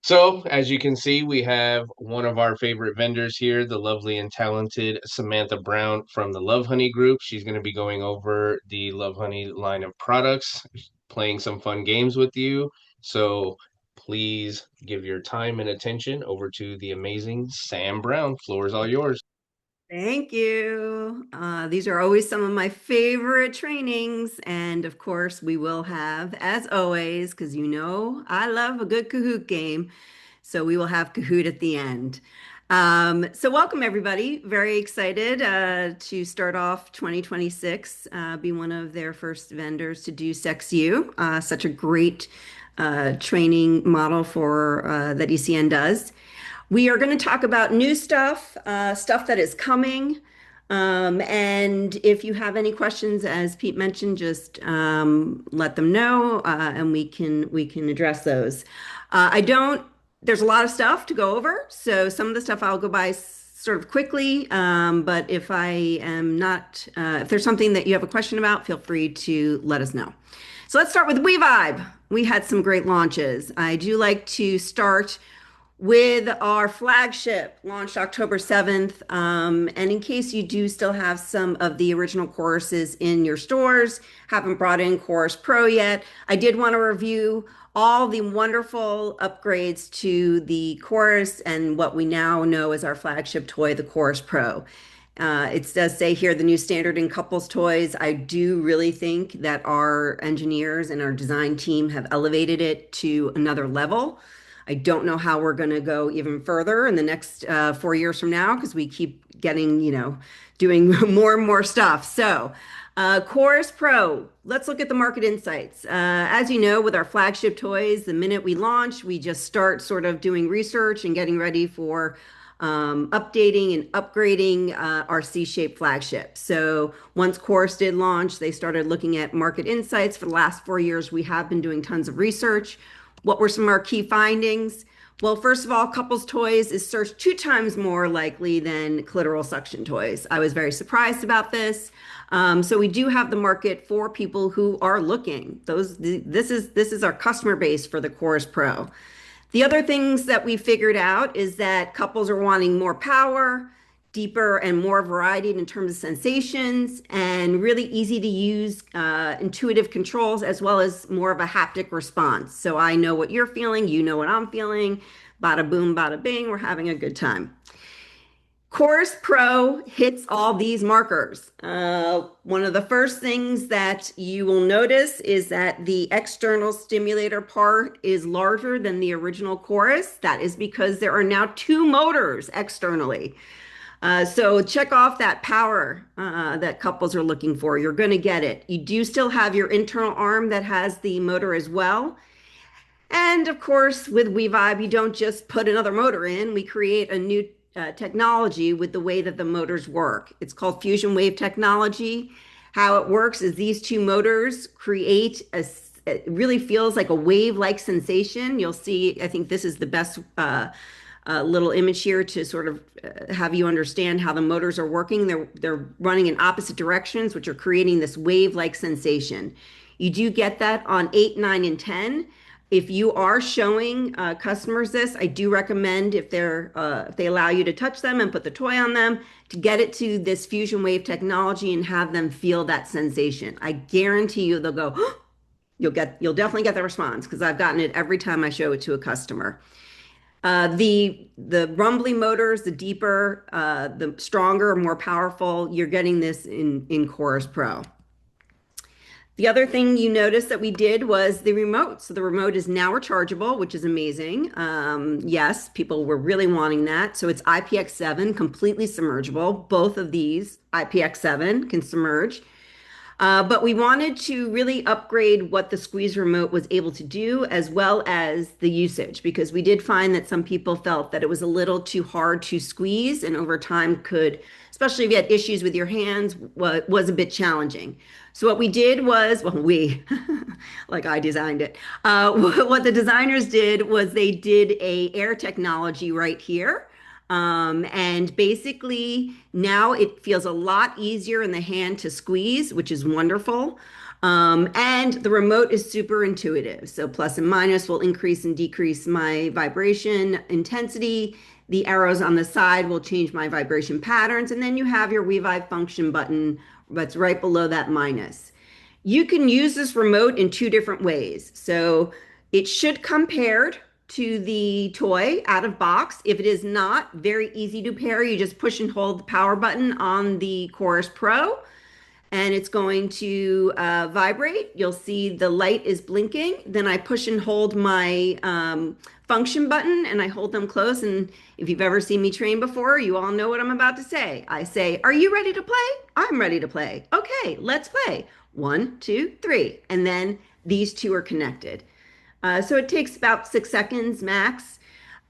So, as you can see, we have one of our favorite vendors here, the lovely and talented Samantha Brown from the Lovehoney group. She's going to be going over the Lovehoney line of products, playing some fun games with you. So, please give your time and attention over to the amazing Sam Brown. Floor is all yours. Thank you. These are always some of my favorite trainings. And of course, we will have, as always, because you know I love a good Kahoot game. So we will have Kahoot at the end. So welcome everybody. Very excited to start off 2026, be one of their first vendors to do SexEDU. Such a great training model for that ECN does. We are going to talk about new stuff, stuff that is coming. And if you have any questions, as Pete mentioned, just let them know, and we can address those. I don't. There's a lot of stuff to go over, so some of the stuff I'll go by sort of quickly. But if I am not, if there's something that you have a question about, feel free to let us know. So let's start with WeVibe. We had some great launches. I do like to start with our flagship launched October 7th. And in case you do still have some of the original choruses in your stores, haven't brought in Chorus Pro yet, I did want to review all the wonderful upgrades to the Chorus and what we now know as our flagship toy, the Chorus Pro. It does say here the new standard in couples toys. I do really think that our engineers and our design team have elevated it to another level. I don't know how we're going to go even further in the next 4 years from now because we keep getting, doing more and more stuff. So, Chorus Pro, let's look at the market insights. As you know, with our flagship toys, the minute we launch, we just start sort of doing research and getting ready for updating and upgrading our C-shaped flagship. So once Chorus did launch, they started looking at market insights. For the last 4 years, we have been doing tons of research. What were some of our key findings? Well, first of all, couples toys is searched 2 times more likely than clitoral suction toys. I was very surprised about this. So we do have the market for people who are looking. This is our customer base for the Chorus Pro. The other things that we figured out is that couples are wanting more power, deeper and more variety in terms of sensations, and really easy to use intuitive controls, as well as more of a haptic response. So I know what you're feeling, you know what I'm feeling. Bada boom, bada bing, we're having a good time. Chorus Pro hits all these markers. One of the first things that you will notice is that the external stimulator part is larger than the original Chorus. That is because there are now 2 motors externally. So check off that power that couples are looking for. You're going to get it. You do still have your internal arm that has the motor as well. And of course, with WeVibe, you don't just put another motor in. We create a new technology with the way that the motors work. It's called fusion wave technology. How it works is these 2 motors create it really feels like a wave-like sensation. You'll see, I think this is the best little image here to sort of have you understand how the motors are working. They're running in opposite directions, which are creating this wave-like sensation. You do get that on 8, 9, and 10. If you are showing customers this, I do recommend if they allow you to touch them and put the toy on them to get it to this fusion wave technology and have them feel that sensation. I guarantee you they'll go, you'll definitely get the response because I've gotten it every time I show it to a customer. The rumbly motors, the deeper, the stronger, more powerful, you're getting this in Chorus Pro. The other thing you noticed that we did was the remote. So the remote is now rechargeable, which is amazing. Yes, people were really wanting that. So it's IPX7, completely submergible. Both of these, IPX7 can submerge. But we wanted to really upgrade what the squeeze remote was able to do, as well as the usage, because we did find that some people felt that it was a little too hard to squeeze, and over time could, especially if you had issues with your hands, was a bit challenging. So what we did was, well, like I designed it. What the designers did was they did a air technology right here. And basically now it feels a lot easier in the hand to squeeze, which is wonderful. And the remote is super intuitive. So plus and minus will increase and decrease my vibration intensity. The arrows on the side will change my vibration patterns. And then you have your revive function button that's right below that minus. You can use this remote in two different ways. So it should come paired to the toy out of box. If it is not, very easy to pair. You just push and hold the power button on the Chorus Pro and it's going to vibrate. You'll see the light is blinking. Then I push and hold my function button and I hold them close. And if you've ever seen me train before, you all know what I'm about to say. I say, "Are you ready to play?" "I'm ready to play." "Okay, let's play." One, two, three. And then these two are connected. So it takes about 6 seconds max.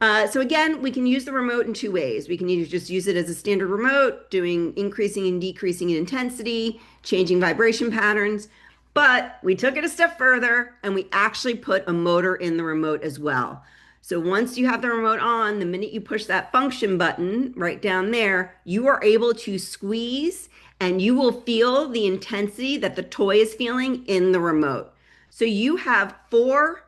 So again, we can use the remote in two ways. We can either just use it as a standard remote, doing increasing and decreasing in intensity, changing vibration patterns, but we took it a step further and we actually put a motor in the remote as well. So once you have the remote on, the minute you push that function button right down there, you are able to squeeze and you will feel the intensity that the toy is feeling in the remote. So you have four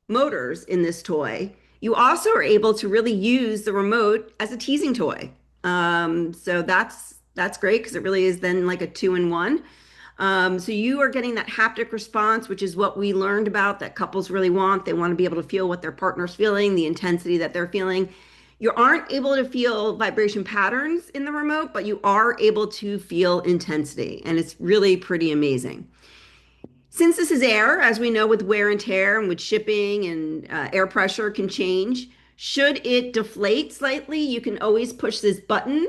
motors in this toy. You also are able to really use the remote as a teasing toy. So that's great because it really is then like a two-in-one. So you are getting that haptic response, which is what we learned about that couples really want. They want to be able to feel what their partner's feeling, the intensity that they're feeling. You aren't able to feel vibration patterns in the remote, but you are able to feel intensity, and it's really pretty amazing. Since this is air, as we know with wear and tear and with shipping and air pressure can change, should it deflate slightly, you can always push this button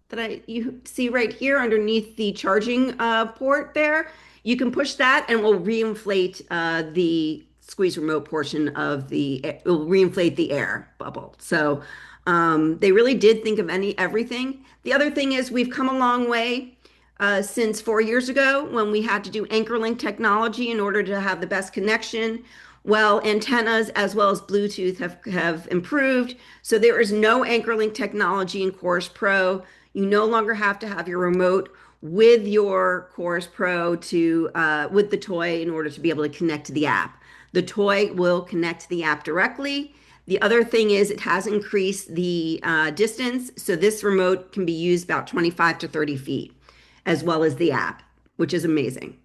that you see right here underneath the charging port there. You can push that and it will reinflate the squeeze remote portion of it will reinflate the air bubble. So they really did think of everything. The other thing is we've come a long way since 4 years ago when we had to do anchor link technology in order to have the best connection. Well, antennas as well as Bluetooth have improved. So there is no anchor link technology in Chorus Pro. You no longer have to have your remote with your Chorus Pro with the toy in order to be able to connect to the app. The toy will connect to the app directly. The other thing is it has increased the distance. So this remote can be used about 25 to 30 feet as well as the app, which is amazing.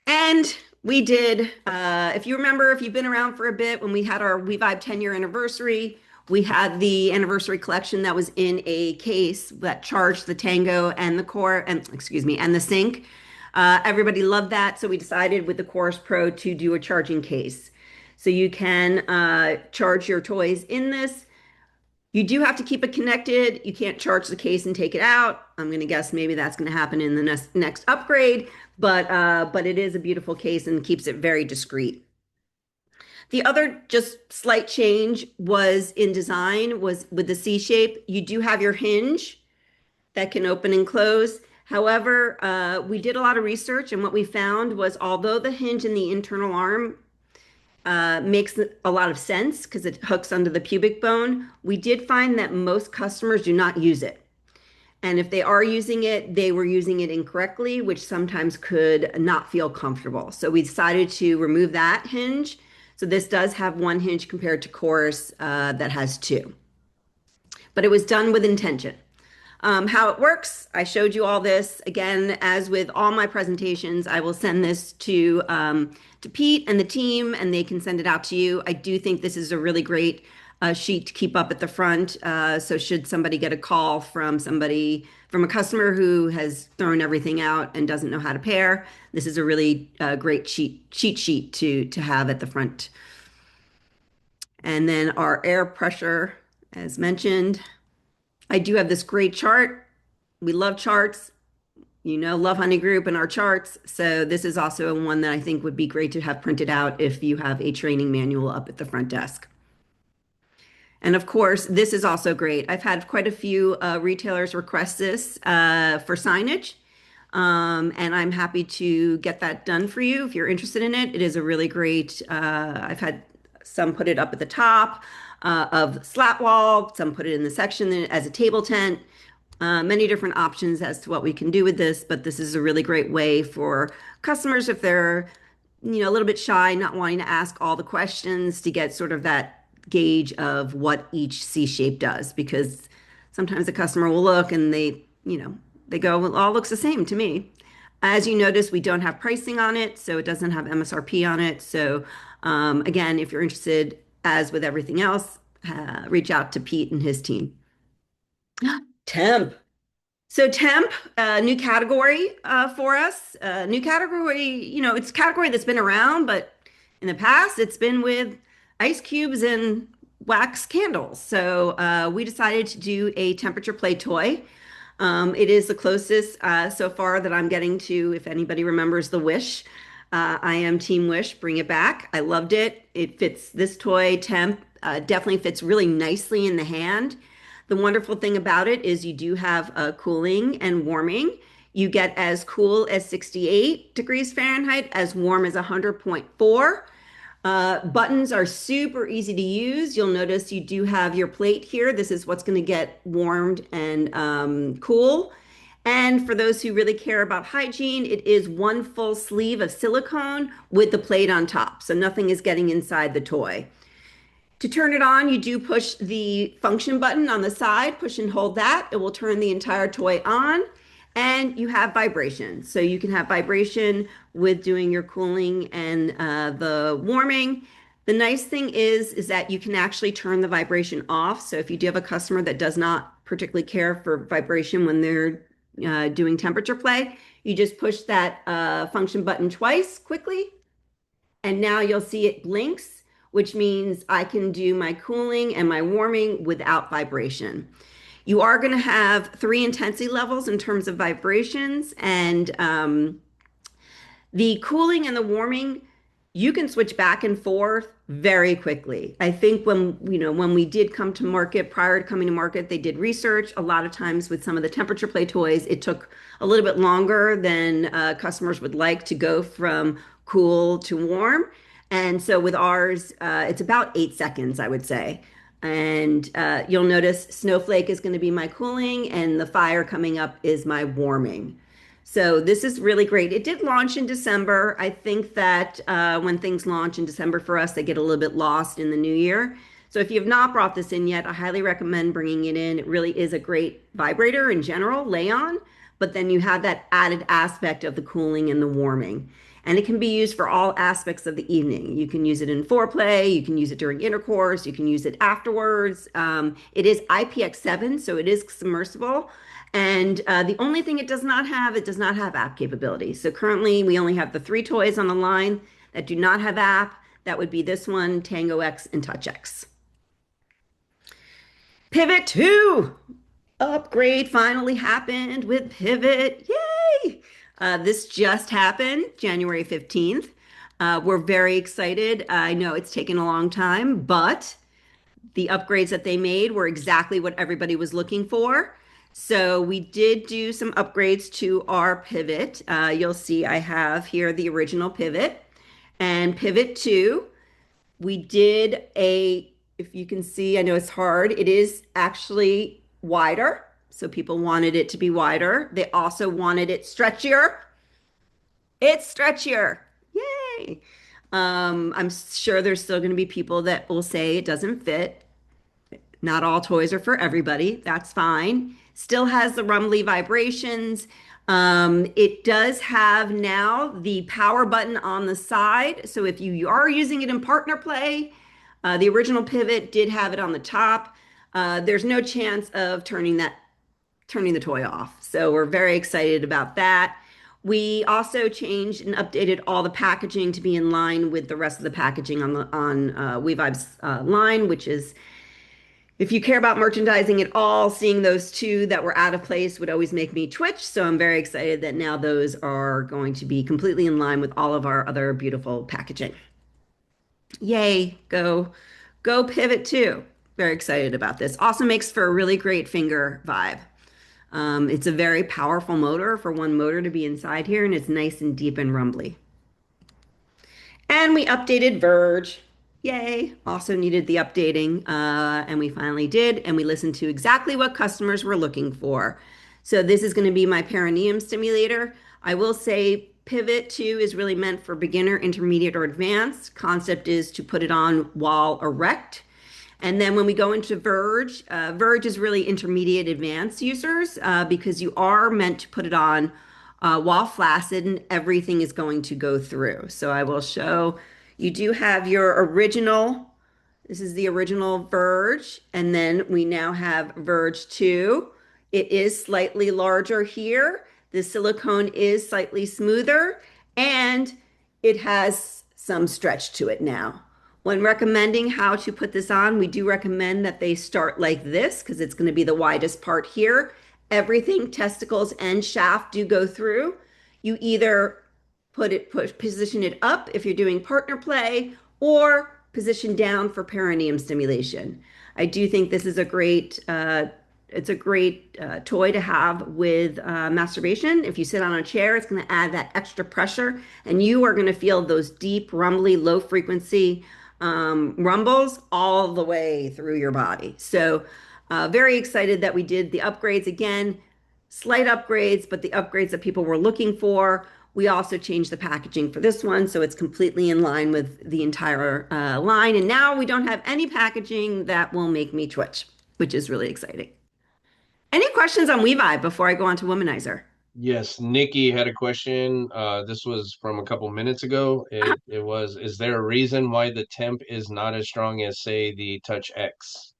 And we did, if you remember, if you've been around for a bit, when we had our WeVibe 10-year anniversary, we had the anniversary collection that was in a case that charged the Tango and the core, and excuse me, and the Sync. Everybody loved that, so we decided with the Chorus Pro to do a charging case. So you can charge your toys in this. You do have to keep it connected. You can't charge the case and take it out. I'm going to guess maybe that's going to happen in the next upgrade, but it is a beautiful case and keeps it very discreet. The other just slight change was in design was with the C shape. You do have your hinge that can open and close. However, we did a lot of research and what we found was although the hinge in the internal arm makes a lot of sense because it hooks under the pubic bone, we did find that most customers do not use it. And if they are using it, they were using it incorrectly, which sometimes could not feel comfortable. So we decided to remove that hinge. So this does have one hinge compared to Chorus that has two. But it was done with intention. How it works, I showed you all this. Again, as with all my presentations, I will send this to Pete and the team, and they can send it out to you. I do think this is a really great sheet to keep up at the front. So should somebody get a call from a customer who has thrown everything out and doesn't know how to pair, this is a really great cheat sheet to have at the front. And then our air pressure, as mentioned. I do have this great chart. We love charts. You know, Lovehoney Group and our charts. So this is also one that I think would be great to have printed out if you have a training manual up at the front desk. And of course, this is also great. I've had quite a few retailers request this for signage. And I'm happy to get that done for you if you're interested in it. It is a really great, I've had some put it up at the top of slat wall, some put it in the section as a table tent. Many different options as to what we can do with this, but this is a really great way for customers if they're, a little bit shy, not wanting to ask all the questions to get sort of that gauge of what each C shape does. Because sometimes the customer will look and they go, well, it all looks the same to me. As you notice, we don't have pricing on it, so it doesn't have MSRP on it. So, again, if you're interested, as with everything else, reach out to Pete and his team. Temp. So temp, new category for us. New category, it's a category that's been around, but in the past it's been with ice cubes and wax candles. So we decided to do a temperature play toy. It is the closest so far that I'm getting to, if anybody remembers the Wish. I am Team Wish, bring it back. I loved it. It fits this toy, temp, definitely fits really nicely in the hand. The wonderful thing about it is you do have cooling and warming. You get as cool as 68 degrees Fahrenheit, as warm as 100.4. Buttons are super easy to use. You'll notice you do have your plate here. This is what's going to get warmed and cool. And for those who really care about hygiene, it is one full sleeve of silicone with the plate on top. So nothing is getting inside the toy. To turn it on, you do push the function button on the side, push and hold that. It will turn the entire toy on, and you have vibration. So you can have vibration with doing your cooling and the warming. The nice thing is that you can actually turn the vibration off. So if you do have a customer that does not particularly care for vibration when they're doing temperature play, you just push that function button twice quickly, and now you'll see it blinks, which means I can do my cooling and my warming without vibration. You are going to have three intensity levels in terms of vibrations, and the cooling and the warming, you can switch back and forth very quickly. I think when we did come to market, prior to coming to market, they did research. A lot of times with some of the temperature play toys, it took a little bit longer than customers would like to go from cool to warm. And so with ours, it's about 8 seconds, I would say. And you'll notice Snowflake is going to be my cooling, and the fire coming up is my warming. So this is really great. It did launch in December. I think that when things launch in December for us, they get a little bit lost in the new year. So if you have not brought this in yet, I highly recommend bringing it in. It really is a great vibrator in general, lay on, but then you have that added aspect of the cooling and the warming. And it can be used for all aspects of the evening. You can use it in foreplay, you can use it during intercourse, you can use it afterwards. It is IPX7, so it is submersible. And the only thing it does not have, it does not have app capability. So currently we only have the three toys on the line that do not have app. That would be this one, Tango X, and Touch X. Pivot 2 upgrade finally happened with Pivot. Yay! This just happened January 15th. We're very excited. I know it's taken a long time, but the upgrades that they made were exactly what everybody was looking for. So we did do some upgrades to our Pivot. You'll see I have here the original Pivot and Pivot 2. We did if you can see, I know it's hard, it is actually wider. So people wanted it to be wider. They also wanted it stretchier. It's stretchier. Yay. I'm sure there's still going to be people that will say it doesn't fit. Not all toys are for everybody. That's fine. Still has the rumbly vibrations. It does have now the power button on the side. So if you are using it in partner play, the original Pivot did have it on the top. There's no chance of turning the toy off. So we're very excited about that. We also changed and updated all the packaging to be in line with the rest of the packaging on WeVibes line, which is, if you care about merchandising at all, seeing those two that were out of place would always make me twitch. So I'm very excited that now those are going to be completely in line with all of our other beautiful packaging. Yay, go Pivot 2. Very excited about this. Also makes for a really great finger vibe. It's a very powerful motor for one motor to be inside here, and it's nice and deep and rumbly. And we updated Verge. Yay. Also needed the updating, and we finally did, and we listened to exactly what customers were looking for. So this is going to be my perineum stimulator. I will say Pivot 2 is really meant for beginner, intermediate, or advanced. Concept is to put it on while erect. And then when we go into Verge, Verge is really intermediate advanced users because you are meant to put it on while flaccid and everything is going to go through. So I will show you do have your original. This is the original Verge. And then we now have Verge 2. It is slightly larger here. The silicone is slightly smoother and it has some stretch to it now. When recommending how to put this on, we do recommend that they start like this because it's going to be the widest part here. Everything, testicles and shaft do go through. You either position it up if you're doing partner play or position down for perineum stimulation. I do think this is a great it's a great toy to have with masturbation. If you sit on a chair, it's going to add that extra pressure, and you are going to feel those deep, rumbly, low frequency rumbles all the way through your body. So, very excited that we did the upgrades again, slight upgrades, but the upgrades that people were looking for. We also changed the packaging for this one, so it's completely in line with the entire line. And now we don't have any packaging that will make me twitch, which is really exciting. Any questions on WeVibe before I go on to Womanizer? Yes, Nikki had a question. This was from a couple minutes ago. It was, is there a reason why the temp is not as strong as, say, the Touch X?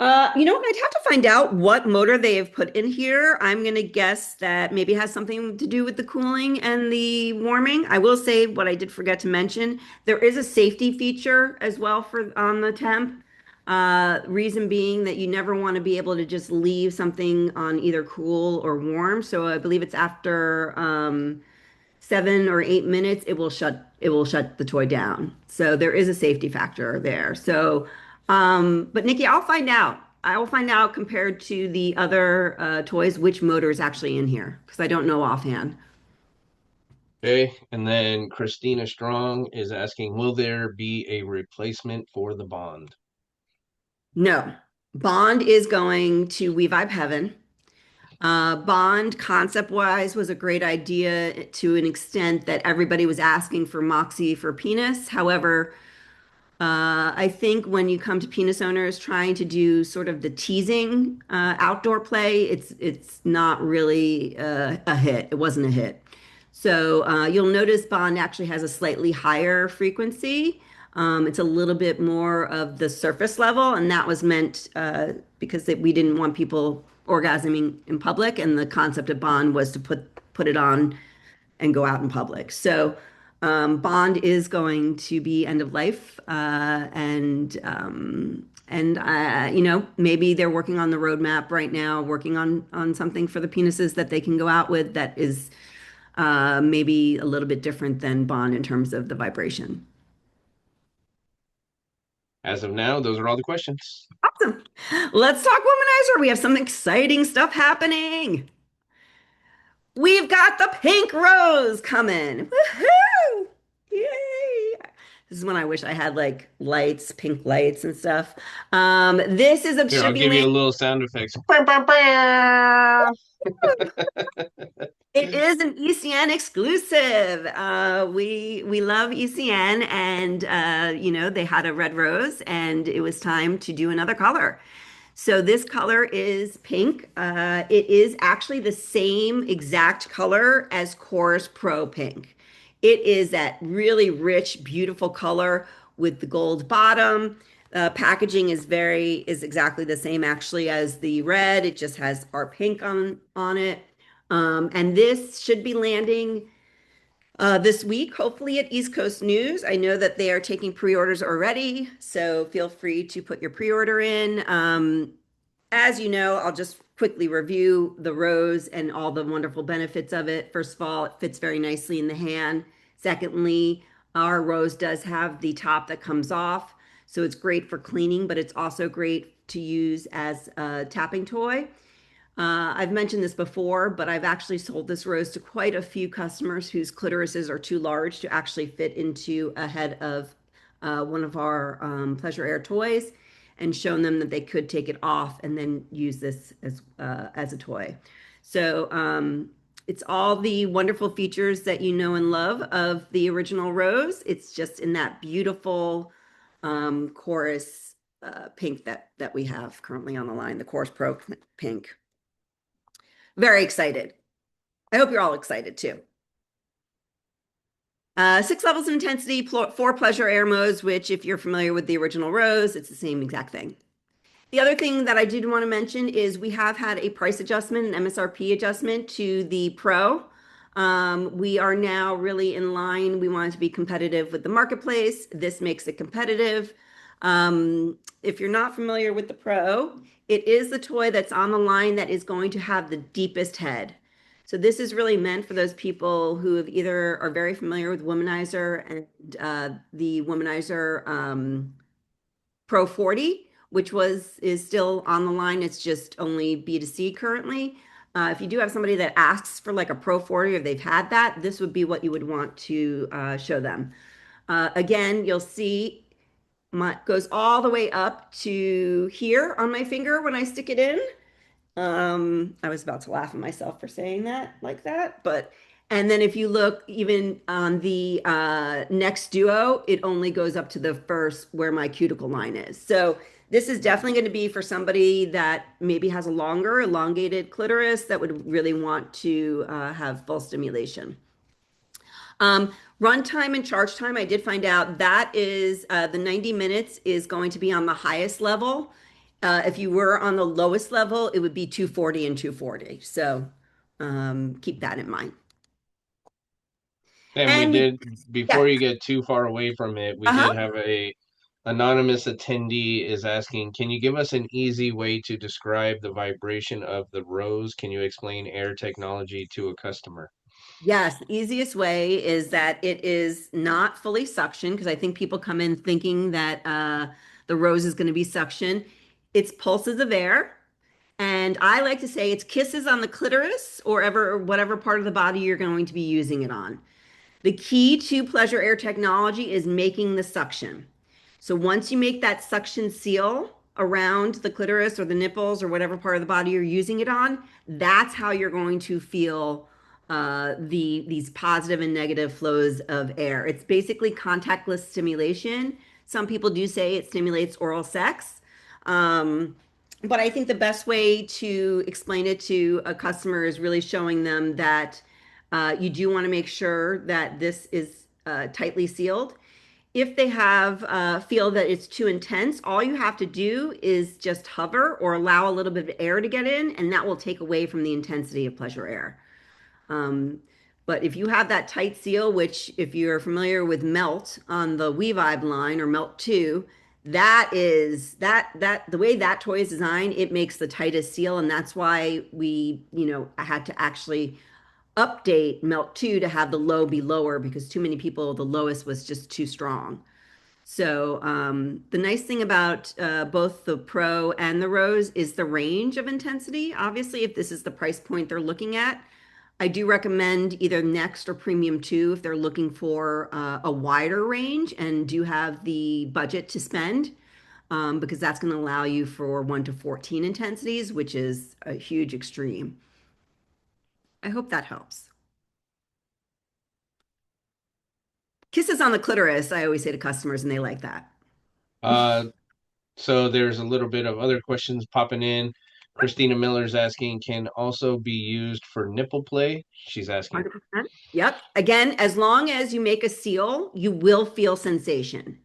You know what? I'd have to find out what motor they have put in here. I'm gonna guess that maybe it has something to do with the cooling and the warming. I will say what I did forget to mention, there is a safety feature as well for on the temp. Reason being that you never want to be able to just leave something on either cool or warm. So I believe it's after 7 or 8 minutes, it will shut the toy down. So there is a safety factor there. So, but Nikki, I'll find out. I will find out compared to the other toys which motor is actually in here because I don't know offhand. Okay, and then Christina Strong is asking, will there be a replacement for the Bond? No, Bond is going to We Vibe Heaven. Bond, concept wise, was a great idea to an extent that everybody was asking for Moxie for penis. However, I think when you come to penis owners trying to do sort of the teasing outdoor play, it's not really a hit. It wasn't a hit. So you'll notice Bond actually has a slightly higher frequency. It's a little bit more of the surface level, and that was meant we didn't want people orgasming in public, and the concept of Bond was to put it on and go out in public. So Bond is going to be end of life, and maybe they're working on the roadmap right now, working on something for the penises that they can go out with that is maybe a little bit different than Bond in terms of the vibration. As of now, those are all the questions. Awesome. Let's talk Womanizer. We have some exciting stuff happening. We've got the pink rose coming. Woohoo! Yay! This is when I wish I had like lights, pink lights and stuff. This is a Here, I'll should be give you a land. little sound effects. Bow, bow, bow. It is an ECN exclusive. We love ECN, and they had a red rose, and it was time to do another color. So this color is pink. It is actually the same exact color as Chorus Pro Pink. It is that really rich, beautiful color with the gold bottom. Packaging is exactly the same actually as the red. It just has our pink on it. And this should be landing this week, hopefully at East Coast News. I know that they are taking pre-orders already, so feel free to put your pre-order in. As you know, I'll just quickly review the rose and all the wonderful benefits of it. First of all, it fits very nicely in the hand. Secondly, our rose does have the top that comes off, so it's great for cleaning, but it's also great to use as a tapping toy. I've mentioned this before, but I've actually sold this rose to quite a few customers whose clitorises are too large to actually fit into a head of one of our Pleasure Air toys and shown them that they could take it off and then use this as a toy. So it's all the wonderful features that you know and love of the original Rose. It's just in that beautiful chorus pink that we have currently on the line, the Chorus Pro pink. Very excited. I hope you're all excited too. 6 levels of intensity, 4 pleasure air modes, which if you're familiar with the original Rose, it's the same exact thing. The other thing that I did want to mention is we have had a price adjustment, an MSRP adjustment to the Pro. We are now really in line. We want it to be competitive with the marketplace. This makes it competitive. If you're not familiar with the Pro, it is the toy that's on the line that is going to have the deepest head. So this is really meant for those people who have either are very familiar with Womanizer and the Womanizer Pro 40, which is still on the line. It's just only B2C currently. If you do have somebody that asks for like a Pro 40 or they've had that, this would be what you would want to show them. Again, you'll see goes all the way up to here on my finger when I stick it in. I was about to laugh at myself for saying that like that, but and then if you look even on the next duo, it only goes up to the first where my cuticle line is. So this is definitely going to be for somebody that maybe has a longer, elongated clitoris that would really want to have full stimulation. Run time and charge time, I did find out that is the 90 minutes is going to be on the highest level. If you were on the lowest level, it would be 240 and 240. So keep that in mind. And we And we, did, before yeah, you get too far away from it, we uh-huh. did have a anonymous attendee is asking, can you give us an easy way to describe the vibration of the Rose? Can you explain air technology to a customer? Yes, the easiest way is that it is not fully suction because I think people come in thinking that the rose is going to be suction. It's pulses of air. And I like to say it's kisses on the clitoris or whatever part of the body you're going to be using it on. The key to pleasure air technology is making the suction. So once you make that suction seal around the clitoris or the nipples or whatever part of the body you're using it on, that's how you're going to feel these positive and negative flows of air. It's basically contactless stimulation. Some people do say it stimulates oral sex. But I think the best way to explain it to a customer is really showing them that you do want to make sure that this is tightly sealed. If they have feel that it's too intense, all you have to do is just hover or allow a little bit of air to get in, and that will take away from the intensity of pleasure air. Um, but if you have that tight seal, which if you're familiar with Melt on the WeVibe line or Melt 2, that is that the way that toy is designed, it makes the tightest seal, and that's why I had to actually update Melt 2 to have the low be lower because too many people, the lowest was just too strong. So the nice thing about both the Pro and the Rose is the range of intensity. Obviously, if this is the price point they're looking at, I do recommend either Next or Premium 2 if they're looking for a wider range and do have the budget to spend, because that's going to allow you for 1 to 14 intensities, which is a huge extreme. I hope that helps. Kisses on the clitoris, I always say to customers, and they like that. Uh, so there's a little bit of other questions popping in. Christina Miller's asking, can also be used for nipple play? She's asking. 100%. Yep. Again, as long as you make a seal, you will feel sensation.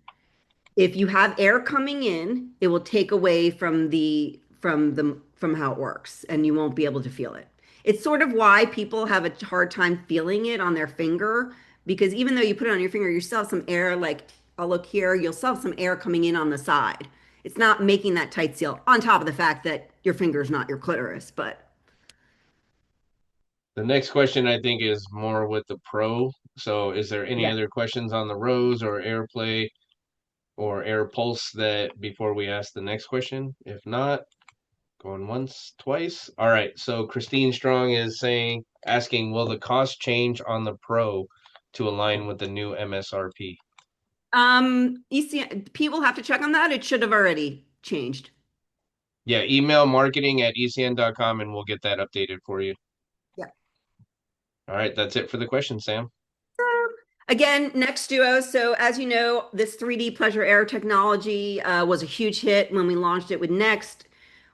If you have air coming in, it will take away from how it works and you won't be able to feel it. It's sort of why people have a hard time feeling it on their finger because even though you put it on your finger, you still have some air like I'll look here, you'll still have some air coming in on the side. It's not making that tight seal on top of the fact that your finger is not your clitoris, but The next question I think is more with the Pro. So is there any yeah. other questions on the Rose or AirPlay or Air Pulse that before we ask the next question? If not, going once, twice. All right. So Christine Strong is asking, will the cost change on the Pro to align with the new MSRP? ECN, Pete will have to check on that. It should have already changed. Yeah, email marketing@ecn.com and we'll get that updated for you. Yeah. All right, that's it for the question, Sam. Again, Next Duo. So, as you know, this 3D pleasure air technology was a huge hit when we launched it with Next.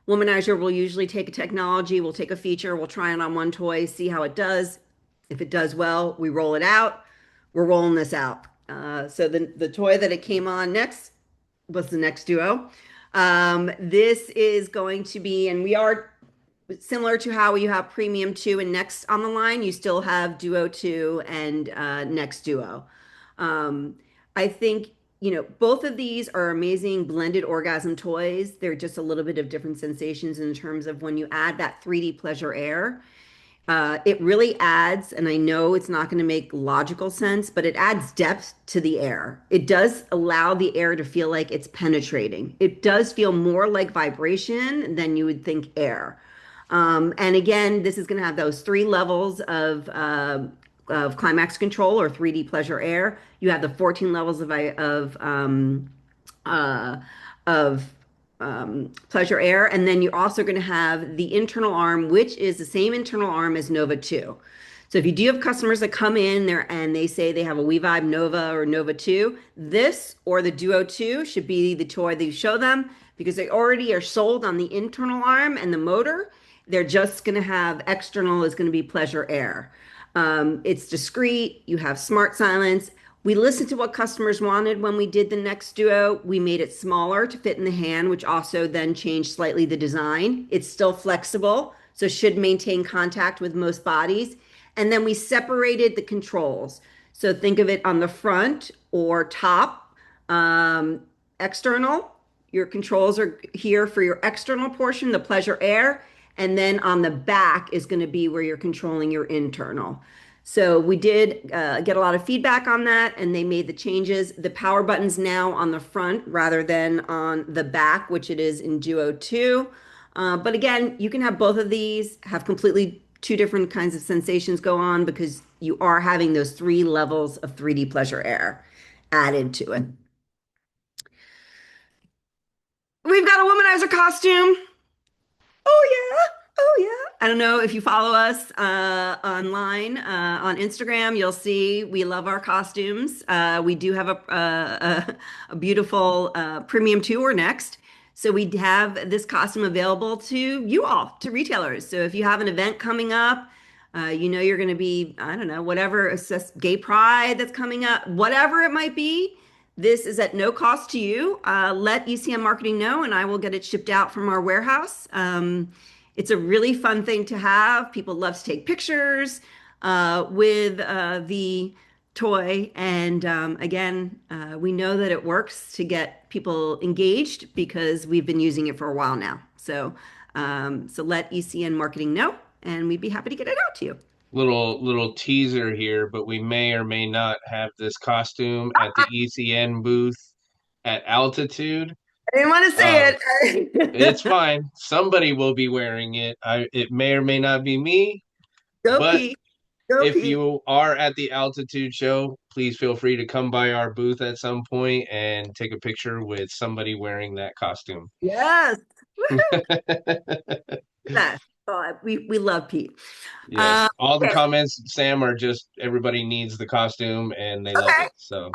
Womanizer will usually take a technology, we'll take a feature, we'll try it on one toy, see how it does. If it does well, we roll it out. We're rolling this out. So the toy that it came on next was the Next Duo. This is going to be, and we are similar to how you have Premium 2 and Next on the line, you still have Duo 2 and Next Duo. Um, I think, both of these are amazing blended orgasm toys. They're just a little bit of different sensations in terms of when you add that 3D pleasure air. It really adds, and I know it's not going to make logical sense, but it adds depth to the air. It does allow the air to feel like it's penetrating. It does feel more like vibration than you would think air. And again, this is going to have those three levels of climax control or 3D pleasure air. You have the 14 levels uh, of pleasure air. And then you're also going to have the internal arm, which is the same internal arm as Nova 2. So if you do have customers that come in there and they say they have a WeVibe Nova or Nova 2, this or the Duo 2 should be the toy that you show them because they already are sold on the internal arm and the motor. They're just going to have external is going to be pleasure air. It's discreet. You have smart silence. We listened to what customers wanted when we did the Next Duo. We made it smaller to fit in the hand, which also then changed slightly the design. It's still flexible, so should maintain contact with most bodies. And then we separated the controls. So think of it on the front or top, external. Your controls are here for your external portion, the pleasure air. And then on the back is going to be where you're controlling your internal. So we did get a lot of feedback on that, and they made the changes. The power button's now on the front rather than on the back, which it is in Duo 2. But again, you can have both of these, have completely two different kinds of sensations go on because you are having those three levels of 3D pleasure air added to it. We've got a womanizer costume. Oh yeah. Oh yeah. I don't know if you follow us online on Instagram, you'll see we love our costumes. We do have a beautiful premium tour next. So we have this costume available to you all, to retailers. So if you have an event coming up, you're going to be, I don't know, whatever, it's just gay pride that's coming up, whatever it might be. This is at no cost to you. Let ECM Marketing know, and I will get it shipped out from our warehouse. It's a really fun thing to have. People love to take pictures with the toy. And again, we know that it works to get people engaged because we've been using it for a while now. So let ECN Marketing know, and we'd be happy to get it out to you. Little teaser here, but we may or may not have this costume at the ECN booth at Altitude. I didn't want to say Um, it's it. fine. Somebody will be wearing it. It may or may not be me, Go but Pete. Go if Pete. you are at the Altitude show, please feel free to come by our booth at some point and take a picture with somebody wearing that costume. Yes. Yes. Oh, we love Pete. Yes, all the Okay. comments, Sam, are just everybody needs the costume and they love Okay. it. So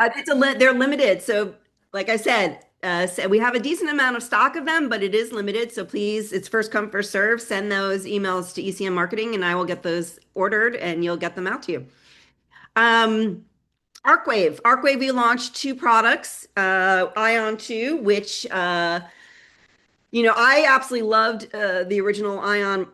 They're limited. So, like I said, we have a decent amount of stock of them, but it is limited. So please, it's first come, first serve. Send those emails to ECM Marketing, and I will get those ordered, and you'll get them out to you. Um, Arcwave, we launched two products, Ion 2, which I absolutely loved the original Ion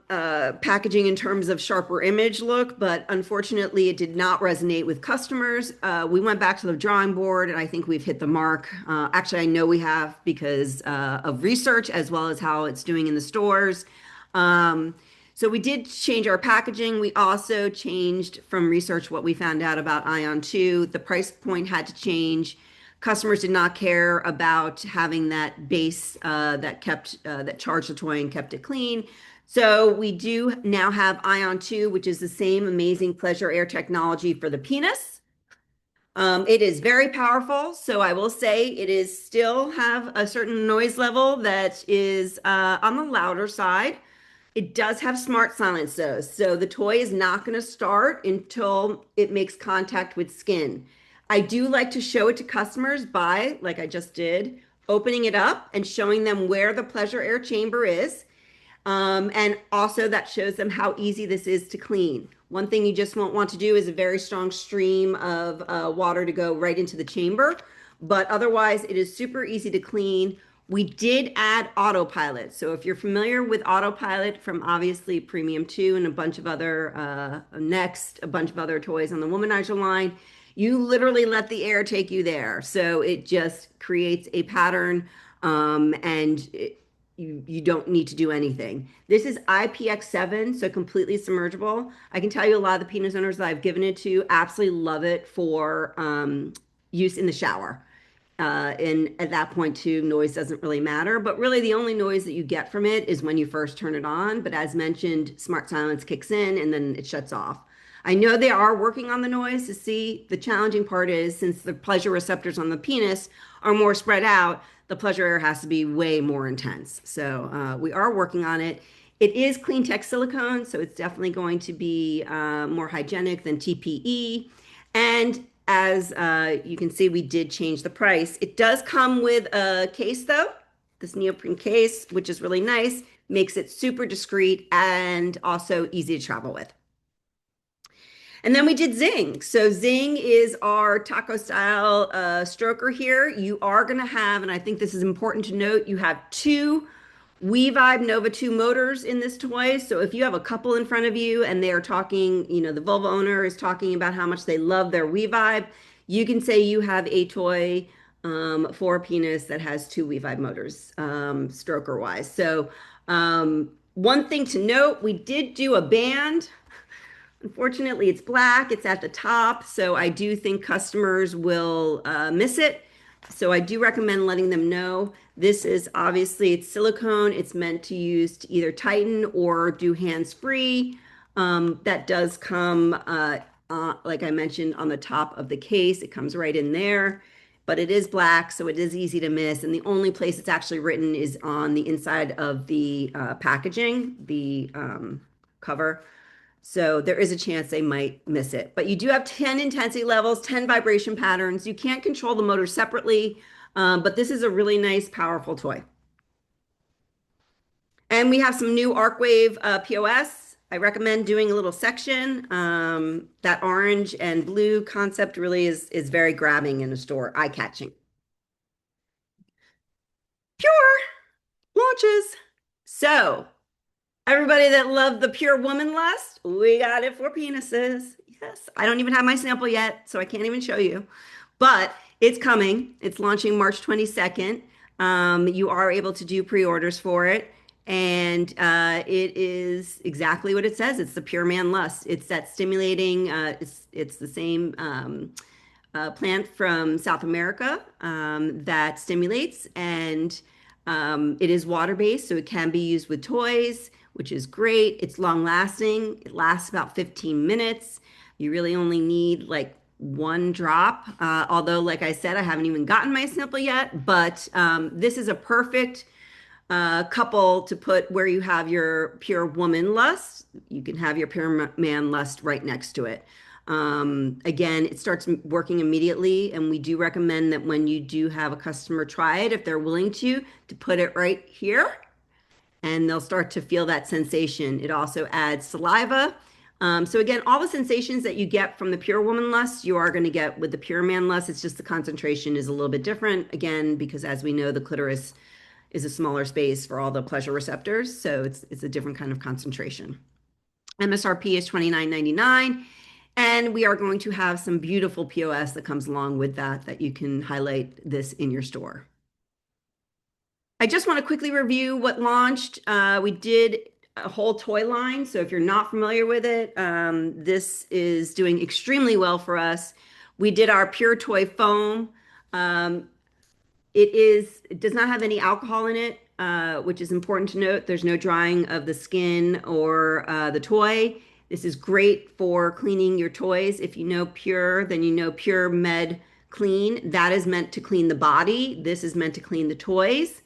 packaging in terms of sharper image look, but unfortunately, it did not resonate with customers. We went back to the drawing board, and I think we've hit the mark. Actually, I know we have because of research as well as how it's doing in the stores. So we did change our packaging. We also changed from research what we found out about Ion 2. The price point had to change. Customers did not care about having that base that charged the toy and kept it clean. So we do now have Ion 2, which is the same amazing pleasure air technology for the penis. It is very powerful, so I will say it is still have a certain noise level that is on the louder side. It does have smart silence though, so the toy is not going to start until it makes contact with skin. I do like to show it to customers by, like I just did, opening it up and showing them where the pleasure air chamber is. And also that shows them how easy this is to clean. One thing you just won't want to do is a very strong stream of water to go right into the chamber, but otherwise it is super easy to clean. We did add autopilot. So if you're familiar with autopilot from obviously Premium 2 and a bunch of other Next, a bunch of other toys on the Womanizer line, you literally let the air take you there. So it just creates a pattern and you don't need to do anything. This is IPX7, so completely submergible. I can tell you a lot of the penis owners that I've given it to absolutely love it for use in the shower. And at that point, too, noise doesn't really matter. But really, the only noise that you get from it is when you first turn it on. But as mentioned, smart silence kicks in and then it shuts off. I know they are working on the noise to see. The challenging part is since the pleasure receptors on the penis are more spread out, the pleasure air has to be way more intense. So we are working on it. It is clean tech silicone, so it's definitely going to be more hygienic than TPE. And as you can see, we did change the price. It does come with a case, though, this neoprene case, which is really nice, makes it super discreet and also easy to travel with. And then we did Zing. So Zing is our taco style stroker here. You are going to have, and I think this is important to note, you have two WeVibe Nova 2 motors in this toy. So if you have a couple in front of you and they are talking, the vulva owner is talking about how much they love their WeVibe, you can say you have a toy for a penis that has two WeVibe motors, stroker wise. So one thing to note, we did do a band. Unfortunately, it's black, it's at the top, so I do think customers will miss it. So I do recommend letting them know. This is obviously it's silicone. It's meant to use to either tighten or do hands-free. That does come, like I mentioned, on the top of the case. It comes right in there, but it is black, so it is easy to miss. And the only place it's actually written is on the inside of the packaging, the cover. So there is a chance they might miss it. But you do have 10 intensity levels, 10 vibration patterns. You can't control the motor separately, but this is a really nice, powerful toy. And we have some new Arcwave POS. I recommend doing a little section. That orange and blue concept really is very grabbing in a store, eye-catching. Pure launches. So everybody that loved the pure woman lust, we got it for penises. Yes, I don't even have my sample yet, so I can't even show you. But it's coming. It's launching March 22nd. You are able to do pre-orders for it. And it is exactly what it says. It's the pure man lust. It's that stimulating, it's the same plant from South America that stimulates. And it is water-based, so it can be used with toys, which is great. It's long lasting. It lasts about 15 minutes. You really only need like one drop. Although, like I said, I haven't even gotten my sample yet, but this is a perfect couple to put where you have your pure woman lust. You can have your pure man lust right next to it. Again, it starts working immediately, and we do recommend that when you do have a customer try it, if they're willing to put it right here, and they'll start to feel that sensation. It also adds saliva. So again, all the sensations that you get from the pure woman lust, you are going to get with the pure man lust. It's just the concentration is a little bit different, again, because as we know, the clitoris is a smaller space for all the pleasure receptors, so it's a different kind of concentration. MSRP is $29.99. And we are going to have some beautiful POS that comes along with that you can highlight this in your store. I just want to quickly review what launched. We did a whole toy line. So if you're not familiar with it, this is doing extremely well for us. We did our Pure Toy Foam. It does not have any alcohol in it, which is important to note. There's no drying of the skin or the toy. This is great for cleaning your toys. If you know Pure, then you know Pure Med Clean. That is meant to clean the body. This is meant to clean the toys.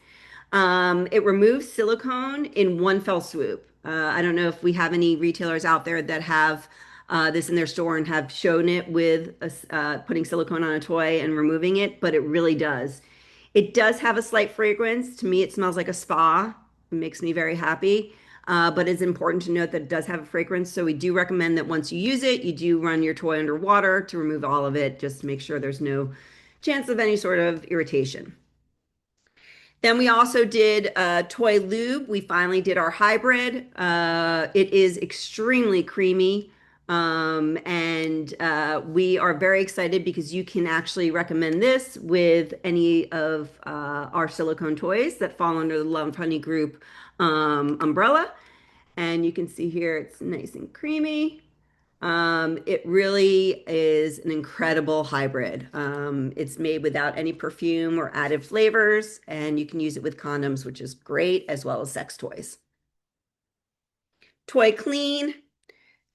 It removes silicone in one fell swoop. I don't know if we have any retailers out there that have this in their store and have shown it with putting silicone on a toy and removing it, but it really does. It does have a slight fragrance. To me, it smells like a spa. It makes me very happy. But it's important to note that it does have a fragrance. So we do recommend that once you use it, you do run your toy under water to remove all of it, just to make sure there's no chance of any sort of irritation. Then we also did toy lube. We finally did our hybrid. It is extremely creamy. And we are very excited because you can actually recommend this with any of our silicone toys that fall under the Love Honey Group umbrella. And you can see here it's nice and creamy. It really is an incredible hybrid. It's made without any perfume or added flavors, and you can use it with condoms, which is great, as well as sex toys. Toy clean.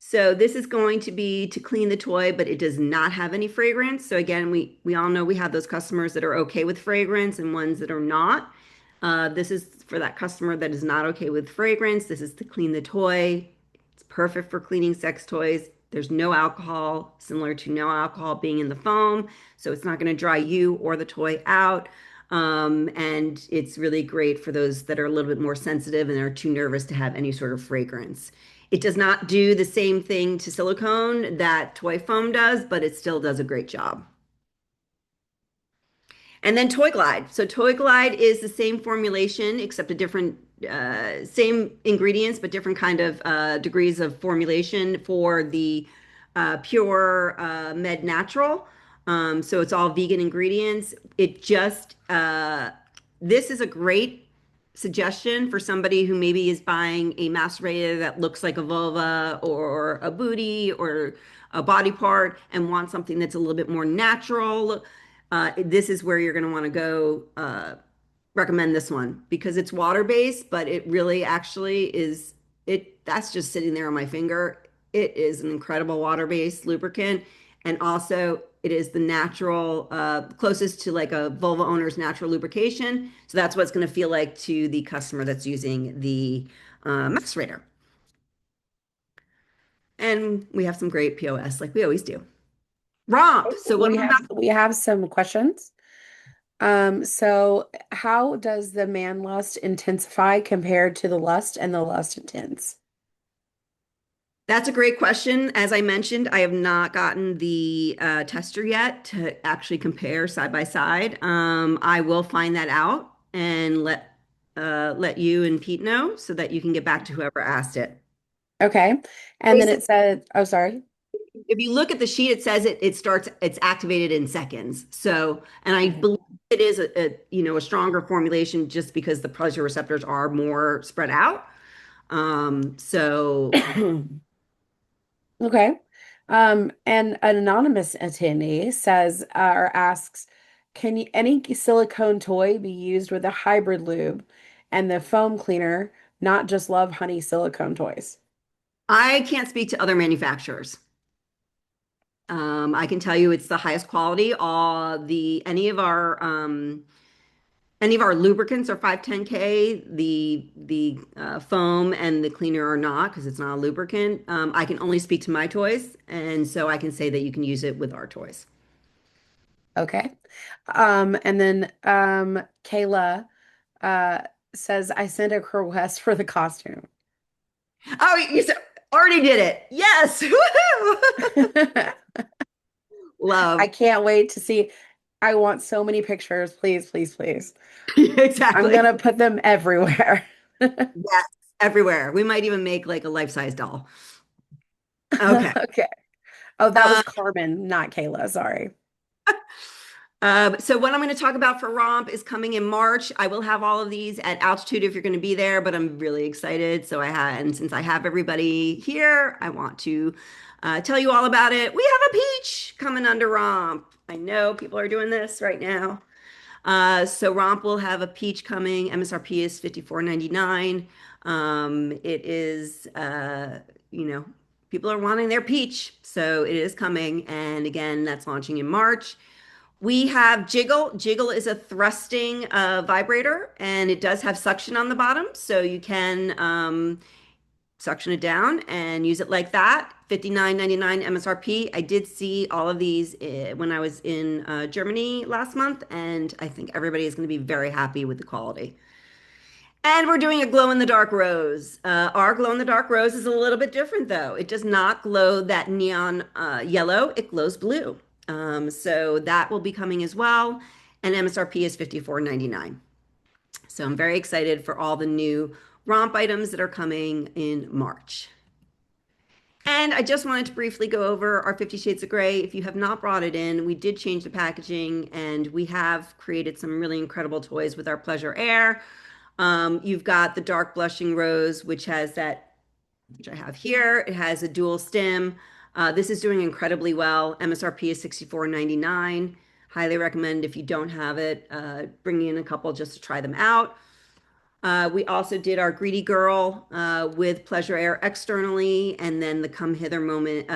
So this is going to be to clean the toy, but it does not have any fragrance. So again, we all know we have those customers that are okay with fragrance and ones that are not. This is for that customer that is not okay with fragrance. This is to clean the toy. It's perfect for cleaning sex toys. There's no alcohol, similar to no alcohol being in the foam. So it's not going to dry you or the toy out. And it's really great for those that are a little bit more sensitive and are too nervous to have any sort of fragrance. It does not do the same thing to silicone that toy foam does, but it still does a great job. And then Toy Glide. So Toy Glide is the same formulation except a different, same ingredients, but different kind of degrees of formulation for the Pure Med Natural. So it's all vegan ingredients. This is a great suggestion for somebody who maybe is buying a masturbator that looks like a vulva or a booty or a body part and want something that's a little bit more natural. This is where you're going to want to go recommend this one because it's water-based, but it really actually is it that's just sitting there on my finger. It is an incredible water-based lubricant, and also it is the natural closest to like a vulva owner's natural lubrication. So that's what it's going to feel like to the customer that's using the macerator. And we have some great POS like we always do. Romp. So what We I'm have about we have some questions. So how does the man lust intensify compared to the lust and the lust intense? That's a great question. As I mentioned, I have not gotten the tester yet to actually compare side by side. I will find that out and let you and Pete know so that you can get back to whoever asked it. Okay. And then Basically, it said, oh, sorry. if you look at the sheet, it says it's activated in seconds. So, and I Mhm. believe it is a stronger formulation just because the pleasure receptors are more spread out. So Okay. And an anonymous attendee says or asks, any silicone toy be used with a hybrid lube and the foam cleaner, not just Love Honey silicone toys? I can't speak to other manufacturers. I can tell you it's the highest quality. Any of our lubricants are 510K. The foam and the cleaner are not because it's not a lubricant. I can only speak to my toys, and so I can say that you can use it with our toys. Okay. And then Kayla uh says I sent a request for the costume. Oh, already did it. Yes. Woohoo! I Love. can't wait to see. I want so many pictures. Please, please, please. I'm Exactly. gonna put them everywhere. Yes, everywhere. We might even make like a life-size doll. Okay. Okay. Oh, that Uh, was Carmen, not Kayla. Sorry. so what I'm going to talk about for Romp is coming in March. I will have all of these at altitude if you're going to be there, but I'm really excited. And since I have everybody here, I want to tell you all about it. We have a peach coming under Romp. I know people are doing this right now. So Romp will have a peach coming. MSRP is $54.99. It is, you know, People are wanting their peach, so it is coming. And again, that's launching in March. We have Jiggle. Jiggle is a thrusting vibrator, and it does have suction on the bottom, so you can suction it down and use it like that. 59.99 MSRP. I did see all of these when I was in Germany last month, and I think everybody is going to be very happy with the quality. And we're doing a glow in the dark rose. Our glow in the dark rose is a little bit different though. It does not glow that neon yellow, it glows blue. So that will be coming as well. And MSRP is 54.99. So I'm very excited for all the new Romp items that are coming in March. And I just wanted to briefly go over our 50 Shades of Grey. If you have not brought it in, we did change the packaging and we have created some really incredible toys with our Pleasure Air. You've got the dark blushing rose, which has that, which I have here. It has a dual stem. This is doing incredibly well. MSRP is $64.99. Highly recommend if you don't have it, bring in a couple just to try them out. We also did our Greedy Girl with Pleasure Air externally, and then the Come Hither movement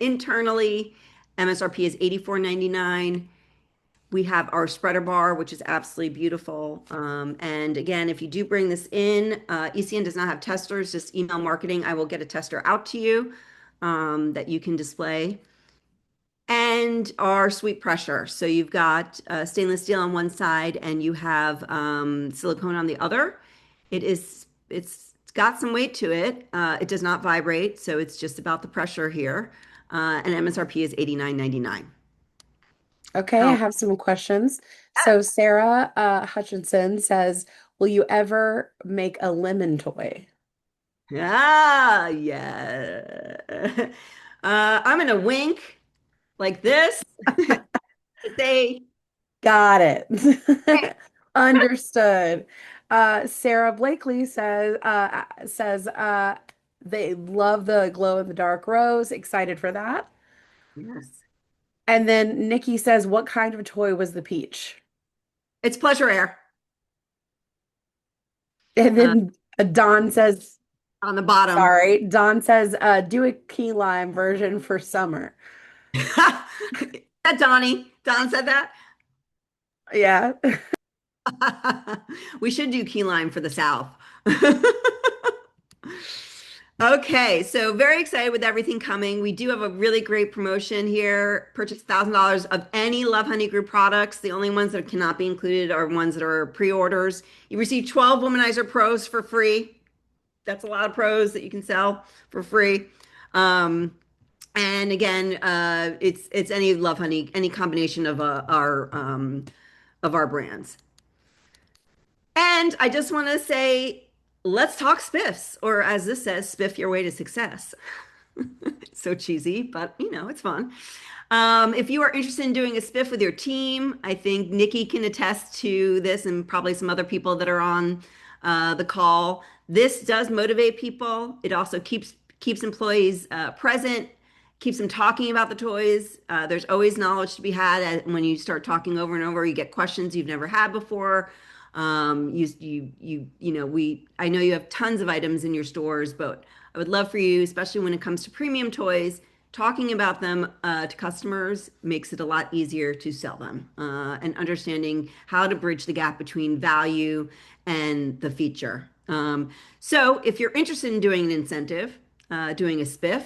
internally. MSRP is $84.99. We have our spreader bar, which is absolutely beautiful. And again, if you do bring this in, ECN does not have testers, just email marketing. I will get a tester out to you that you can display. And our sweet pressure. So you've got stainless steel on one side and you have silicone on the other. It's got some weight to it. It does not vibrate, so it's just about the pressure here. And MSRP is $89.99. Okay, I have some questions. So Sarah Hutchinson says, will you ever make a lemon toy? Yeah. I'm gonna wink like this to say, Got it. Understood. Sarah Blakely says they love the glow in the dark rose. Excited for that. yes. And then Nikki says, what kind of toy was the peach? It's pleasure air And then Don says, on the bottom. sorry, Don says, do a key lime version for summer. That Donnie. Don said that. Yeah. We should do key lime for the South. Okay, so very excited with everything coming. We do have a really great promotion here. Purchase $1,000 of any Lovehoney Group products. The only ones that cannot be included are ones that are pre-orders. You receive 12 Womanizer Pros for free. That's a lot of pros that you can sell for free. And again, it's any Lovehoney, any combination of our brands. And I just want to say, let's talk spiffs, or as this says, spiff your way to success. So cheesy, but it's fun. If you are interested in doing a spiff with your team, I think Nikki can attest to this and probably some other people that are on the call. This does motivate people. It also keeps employees present, keeps them talking about the toys. There's always knowledge to be had when you start talking over and over. You get questions you've never had before. I know you have tons of items in your stores, but I would love for you, especially when it comes to premium toys, talking about them to customers makes it a lot easier to sell them and understanding how to bridge the gap between value and the feature. So if you're interested in doing an incentive, doing a spiff,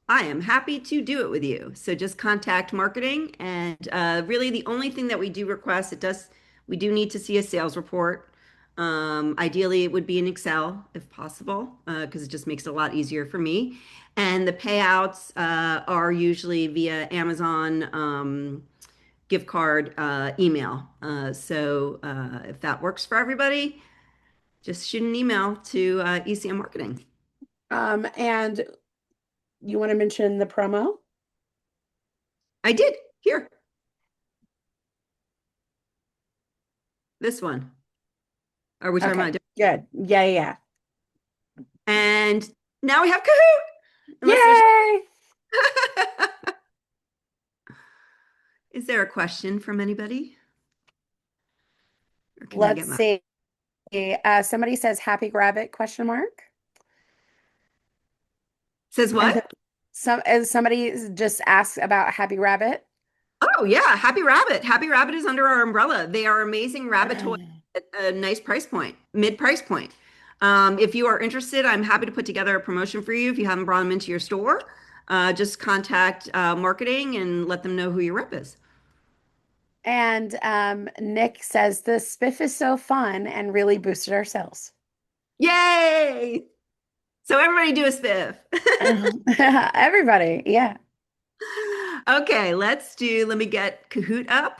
I am happy to do it with you. So just contact marketing, and really the only thing that we do request, we do need to see a sales report. Ideally, it would be in Excel if possible, because it just makes it a lot easier for me. And the payouts are usually via Amazon gift card email. So if that works for everybody, just shoot an email to ECM Marketing. And you want to mention the promo? I did. Here, this one. Are we talking Okay, about? good. Yeah, yeah. And now we have Kahoot. Yay! Is there a question from anybody? Or can I Let's get my? see. Somebody says happy grab it question mark. Says And what? and somebody just asked about Happy Rabbit. Oh yeah, Happy Rabbit. Happy Rabbit is under our umbrella. They are amazing rabbit toys at a nice price point, mid price point. If you are interested, I'm happy to put together a promotion for you if you haven't brought them into your store. Just contact marketing and let them know who your rep is. And Nick says the spiff is so fun and really boosted our sales. Yay! So everybody do a spiff. Everybody, yeah. Okay, let me get Kahoot up.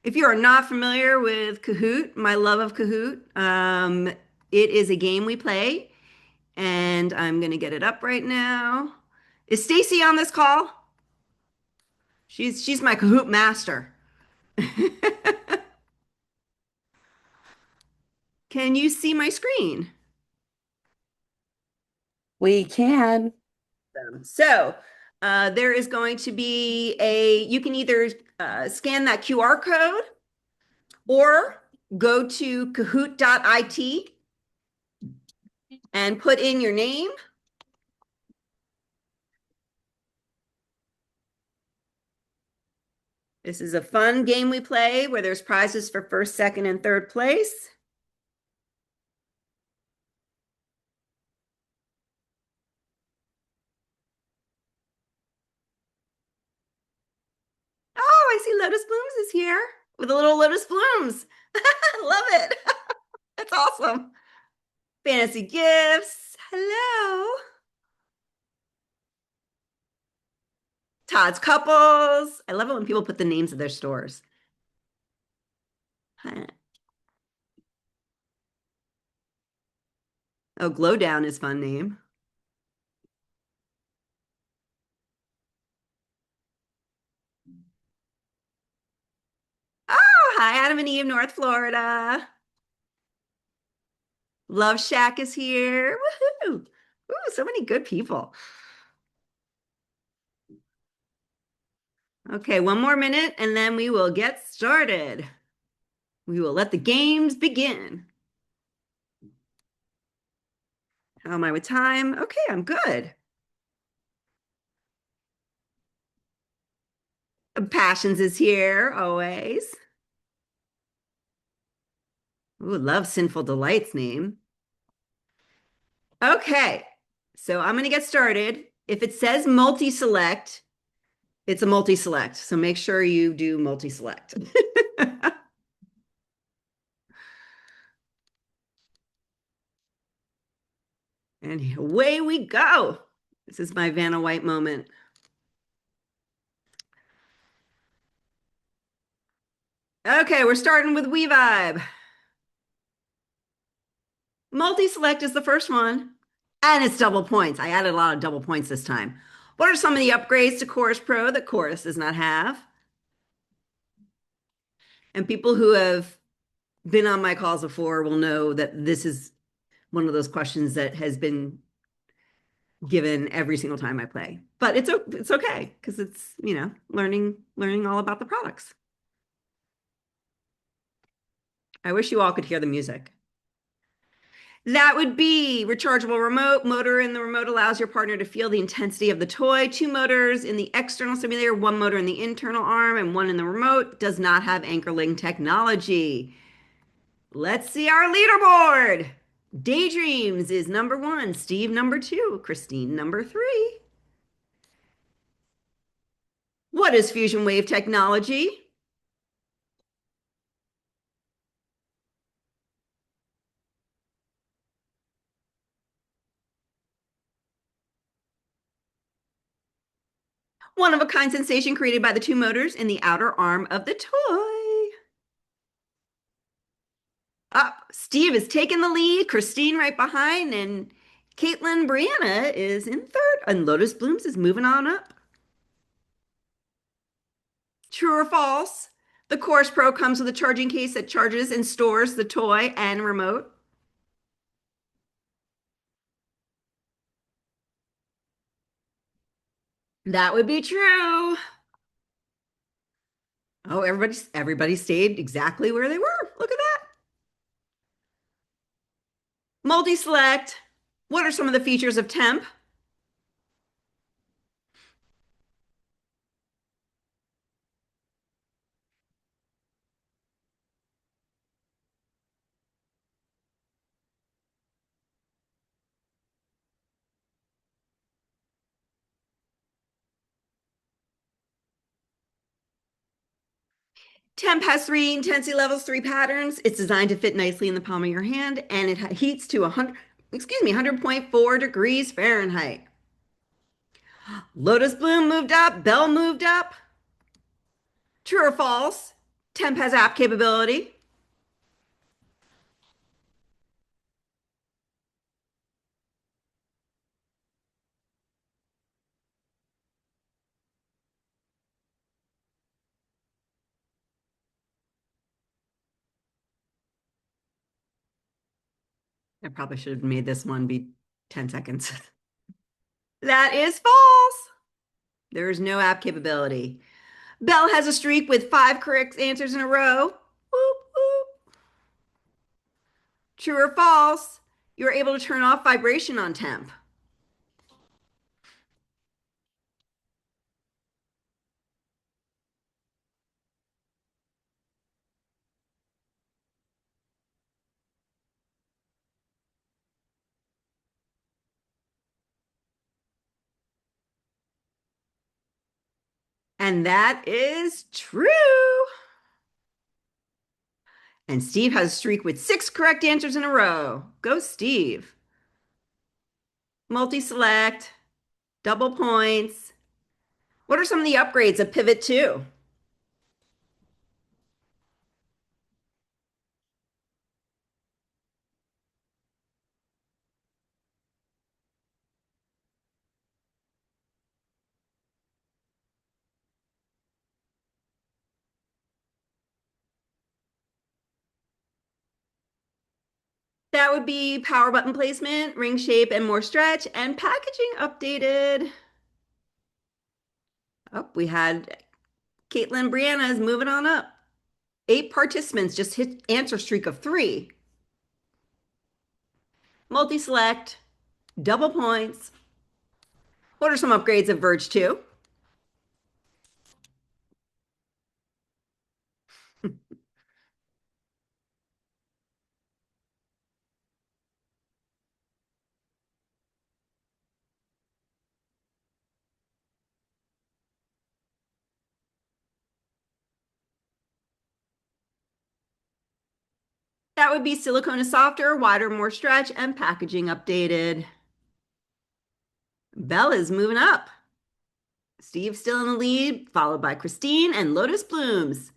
If you are not familiar with Kahoot, my love of Kahoot, it is a game we play, and I'm gonna get it up right now. Is Stacy on this call? She's my Kahoot master. Can you see my screen? We can. So there is going to be you can either scan that QR code or go to kahoot.it and put in your name. This is a fun game we play where there's prizes for first, second, and third place. Oh, I see Lotus Blooms is here with a little Lotus Blooms. Love it. That's awesome. Fantasy Gifts. Hello. Todd's Couples. I love it when people put the names of their stores. Huh. Oh, Glowdown is fun name. Oh, hi, Adam and Eve, North Florida. Love Shack is here. Woohoo. Ooh, so many good people. Okay, one more minute and then we will get started. We will let the games begin. How am I with time? Okay, I'm good. Passions is here always. Ooh, love Sinful Delights name. Okay, so I'm going to get started. If it says multi-select, it's a multi-select. So make sure you do multi-select. And away we go. This is my Vanna White moment. Okay, we're starting with WeVibe. Multi-select is the first one, and it's double points. I added a lot of double points this time. What are some of the upgrades to Chorus Pro that Chorus does not have? And people who have been on my calls before will know that this is one of those questions that has been given every single time I play. But it's okay because it's, learning all about the products. I wish you all could hear the music. That would be rechargeable remote. Motor in the remote allows your partner to feel the intensity of the toy. Two motors in the external simulator, one motor in the internal arm, and one in the remote. Does not have anchor-link technology. Let's see our leaderboard. Daydreams is number one, Steve number two, Christine number three. What is fusion wave technology? One of a kind sensation created by the two motors in the outer arm of the toy. Up, Steve is taking the lead, Christine right behind, and Caitlin Brianna is in third, and Lotus Blooms is moving on up. True or false? The Chorus Pro comes with a charging case that charges and stores the toy and remote. That would be true. Oh, everybody stayed exactly where they were. Look at that. Multi-select. What are some of the features of temp? Temp has three intensity levels, three patterns. It's designed to fit nicely in the palm of your hand, and it heats to 100, excuse me, 100.4 degrees Fahrenheit. Lotus Bloom moved up, Bell moved up. True or false? Temp has app capability. I probably should have made this one be 10 seconds. That is false. There is no app capability. Bell has a streak with 5 correct answers in a row. Whoop, whoop. True or false? You're able to turn off vibration on temp. And that is true. And Steve has a streak with 6 correct answers in a row. Go, Steve. Multi-select, double points. What are some of the upgrades of Pivot 2? That would be power button placement, ring shape, and more stretch, and packaging updated. Oh, we had Caitlin Brianna is moving on up. 8 participants just hit answer streak of 3. Multi-select, double points. What are some upgrades of Verge 2? That would be silicone is softer, wider, more stretch, and packaging updated. Belle is moving up. Steve's still in the lead, followed by Christine and Lotus Blooms.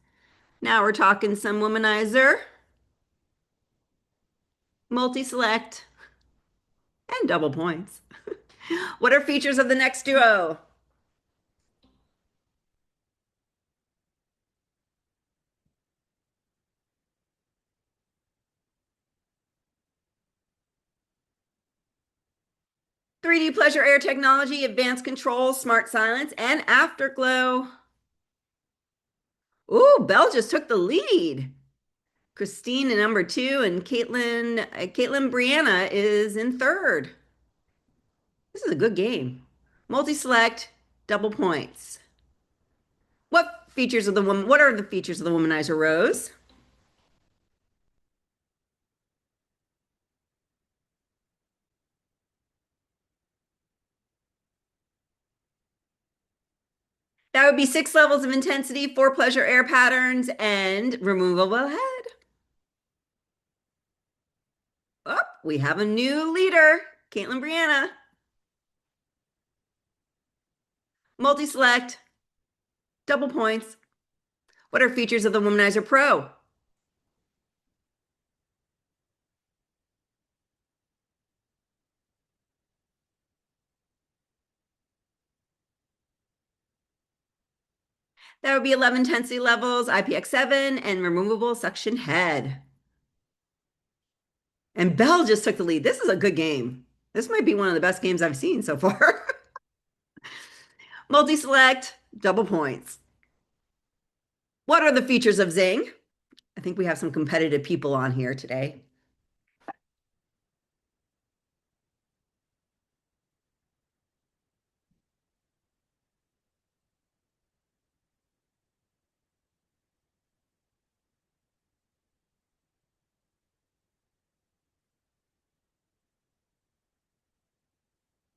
Now we're talking some Womanizer, multi-select, and double points. What are features of the next duo? 3D pleasure air technology, advanced control, smart silence, and afterglow. Ooh, Belle just took the lead. Christine in number 2, and Caitlin Brianna is in third. This is a good game. Multi-select, double points. What features of the woman? What are the features of the Womanizer Rose? That would be 6 levels of intensity, 4 pleasure air patterns, and removable head. Oh, we have a new leader, Caitlin Brianna. Multi-select, double points. What are features of the Womanizer Pro? That would be 11 intensity levels, IPX7, and removable suction head. And Belle just took the lead. This is a good game. This might be one of the best games I've seen so far. Multi-select, double points. What are the features of Zing? I think we have some competitive people on here today.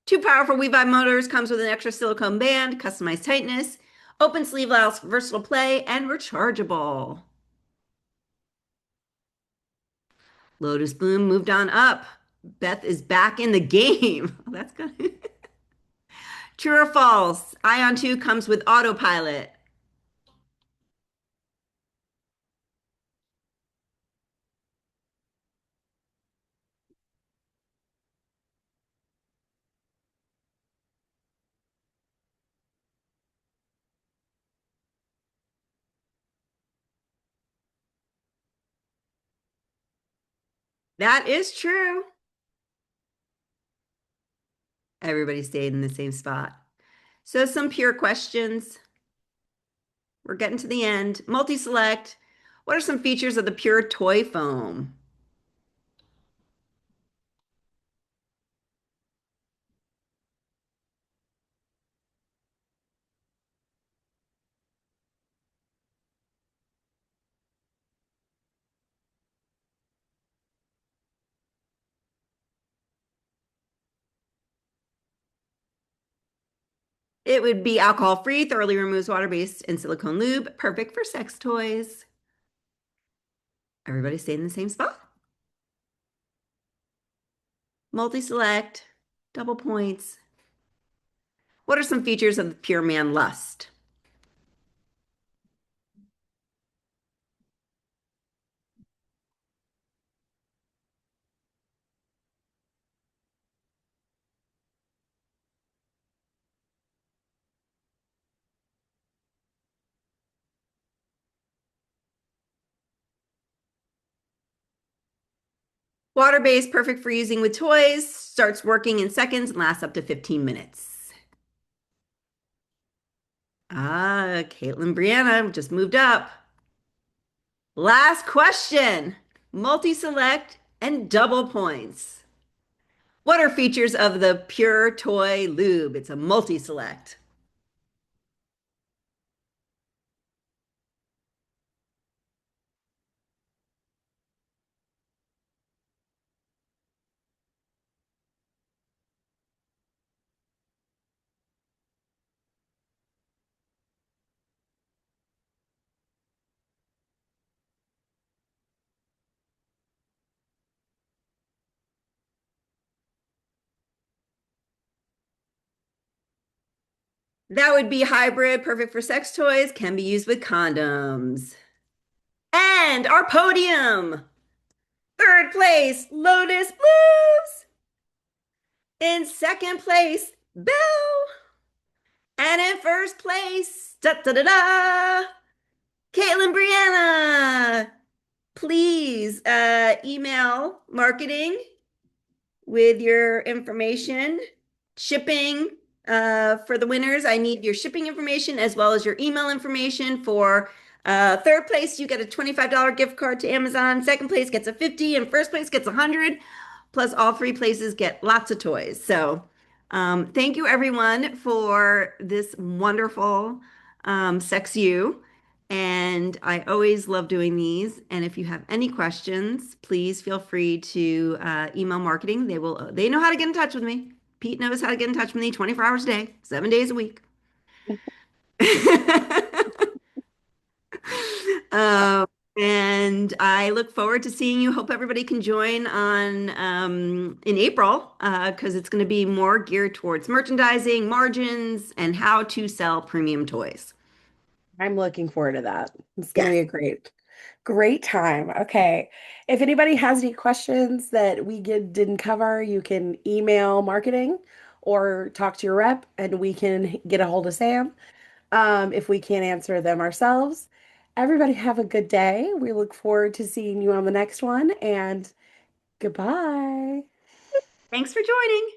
Two powerful WeVibe motors, comes with an extra silicone band, customized tightness, Open sleeve allows versatile play and rechargeable. Lotus Bloom moved on up. Beth is back in the game. That's good. True or false? Ion 2 comes with autopilot. That is true. Everybody stayed in the same spot. So some pure questions. We're getting to the end. Multi-select. What are some features of the pure toy foam? It would be alcohol-free, thoroughly removes water-based and silicone lube, perfect for sex toys. Everybody stayed in the same spot. Multi-select, double points. What are some features of the Pure Man Lust? Water-based, perfect for using with toys, starts working in seconds and lasts up to 15 minutes. Ah, Caitlin Brianna just moved up. Last question. Multi-select and double points. What are features of the Pure Toy Lube? It's a multi-select. That would be hybrid, perfect for sex toys, can be used with condoms. And our podium. Third place, Lotus Blues. In second place, Belle. And in first place, da da da da, Caitlin Brianna. Please email marketing with your information. Shipping for the winners, I need your shipping information as well as your email information. For third place, you get a $25 gift card to Amazon. Second place gets a 50, and first place gets 100. Plus, all three places get lots of toys. So, thank you everyone for this wonderful Sex You. And I always love doing these. And if you have any questions, please feel free to email marketing. They know how to get in touch with me. Pete knows how to get in touch with me 24 hours a day, 7 days a week. Um, and I look forward to seeing you. Hope everybody can join on in April because it's going to be more geared towards merchandising, margins, and how to sell premium toys. I'm looking forward to that. It's going to Yes. be a great time. Okay. If anybody has any questions that didn't cover, you can email marketing or talk to your rep and we can get a hold of Sam if we can't answer them ourselves. Everybody have a good day. We look forward to seeing you on the next one and goodbye. Thanks for joining.